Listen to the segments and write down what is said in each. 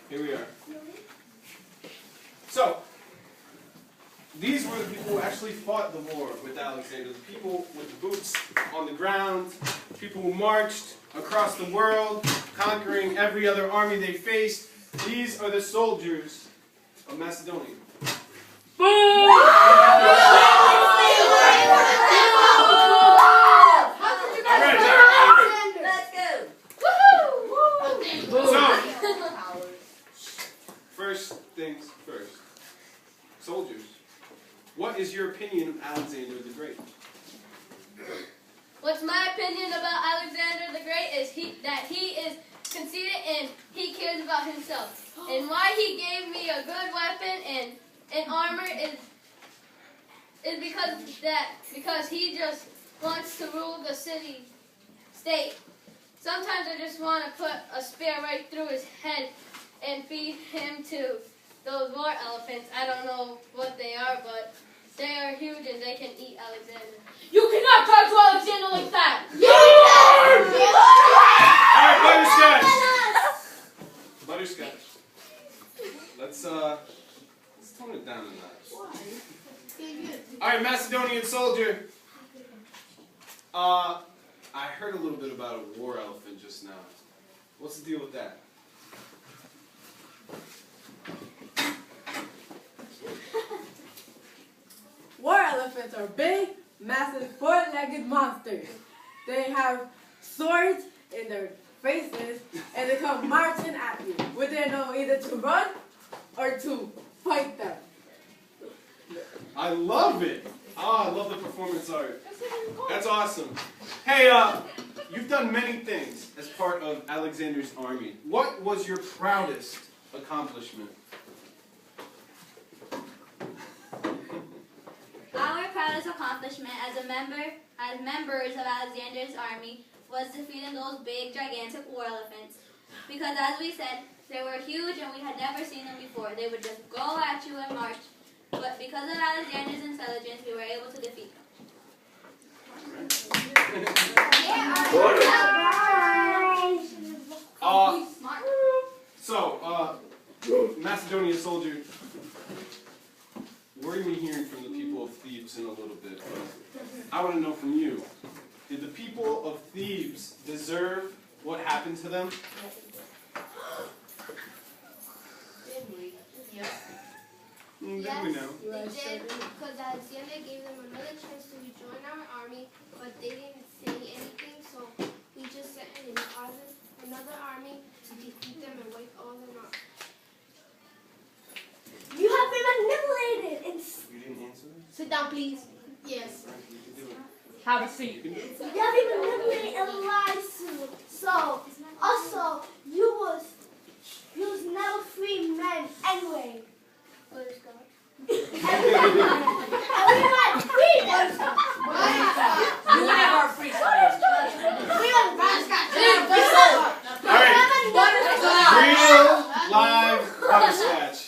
Here we are. So, these were the people who actually fought the war with Alexander. The people with the boots on the ground, people who marched across the world, conquering every other army they faced. These are the soldiers of Macedonia. First things first. Soldiers, what is your opinion of Alexander the Great? What's my opinion about Alexander the Great is that he is conceited and he cares about himself. And why he gave me a good weapon and armor is because he just wants to rule the state. Sometimes I just want to put a spear right through his head and feed him to those war elephants. I don't know what they are, but they are huge and they can eat Alexander. You cannot talk to Alexander like that! Alright, Butterscotch. Let's tone it down a notch. Alright, Macedonian soldier. I heard a little bit about a war elephant just now. What's the deal with that? War elephants are big, massive, four-legged monsters. They have swords in their faces, and they come marching at you, with their know either to run or to fight them. I love it. Oh, I love the performance art. That's awesome. Hey, you've done many things as part of Alexander's army. What was your proudest accomplishment? Our proudest accomplishment as members of Alexander's army was defeating those big, gigantic war elephants. Because as we said, they were huge and we had never seen them before. They would just go at you and march. But because of Alexander's intelligence, we were able to defeat them. Macedonian soldier, we're going to be hearing from the people of Thebes in a little bit. I want to know from you, did the people of Thebes deserve what happened to them? Yes, we know. they did, because Alexander gave them another chance to rejoin our army, but they didn't say anything, so we just sent in another army to defeat them and wipe all of them out. You have been manipulated! You didn't answer this? Sit down, please. Yes. You can do it. Have a seat. You can do it. You have been manipulated and lied to. So, also, you was never free men anyway. Everyone free them! You never free slaves. Alright. Real live butterscotch.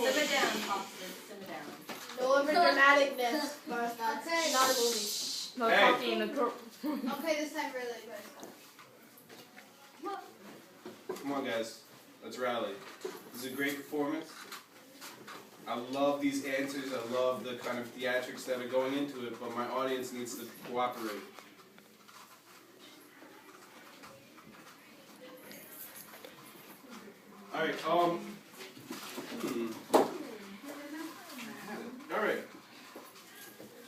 Simmer down, Austin. Simmer down. No overdramaticness. Okay. Not a movie. No Hey. talking in the group. Okay, this time really good. Come on, guys. Let's rally. This is a great performance. I love these answers. I love the kind of theatrics that are going into it, but my audience needs to cooperate. All right. All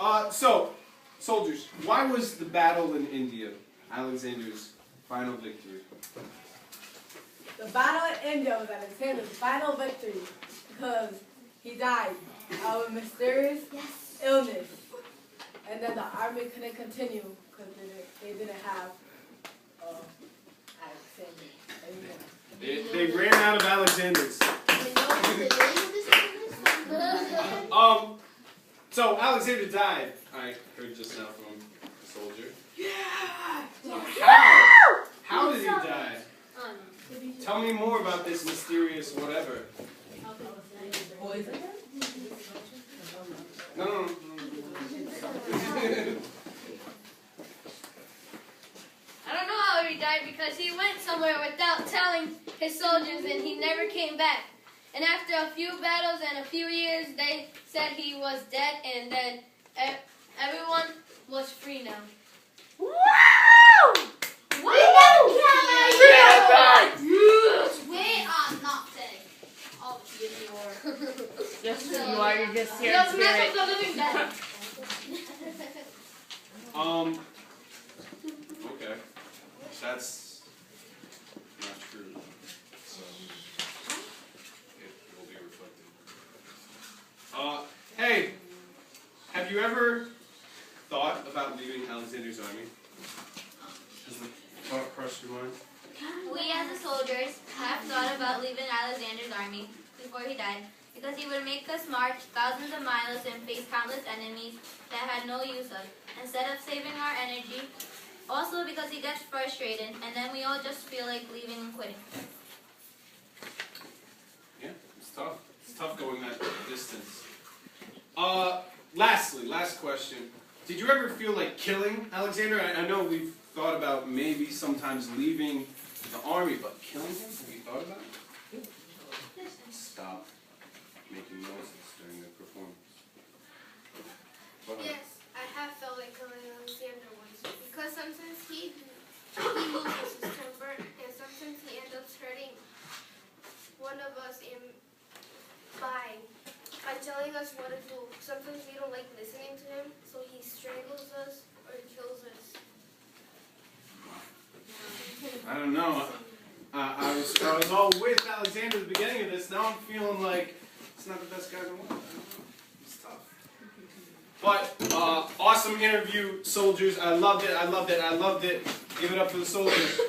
right. So, soldiers, why was the battle in India Alexander's final victory? The battle in India was Alexander's final victory because he died of a mysterious illness. And then the army couldn't continue because they didn't have Alexander anymore. They ran out of Alexanders. So Alexander died. I heard just now from a soldier. Yeah. How did he die? Tell me more about this mysterious whatever. Poison? No. he died because he went somewhere without telling his soldiers and he never came back. And after a few battles and a few years, they said he was dead, and then everyone was free now. Woo! We never kill anyone! We are not dead. Obviously you are. Just who you are, you're just here in You're spirit. the living dead. Okay. That's not true. So it will be reflected. Hey, have you ever thought about leaving Alexander's army? Has the thought crossed your mind? We as the soldiers have thought about leaving Alexander's army before he died because he would make us march thousands of miles and face countless enemies that had no use of, instead of saving our energy. Also because he gets frustrated and then we all just feel like leaving and quitting. Yeah, it's tough. It's tough going that distance. Lastly, last question. Did you ever feel like killing Alexander? I know we've thought about maybe sometimes leaving the army, but killing him? Have you thought about it? Stop making noises during the performance. Go ahead. Yes, I have felt like killing Alexander once because sometimes he loses his temper and sometimes he ends up hurting one of us by telling us what to do. Sometimes we don't like listening to him, so he strangles us or kills us. I don't know. I was all with Alexander at the beginning of this. Now I'm feeling like it's not the best guy in the world. I don't know. It's tough. But awesome interview, soldiers. I loved it. I loved it. I loved it. Give it up for the soldiers.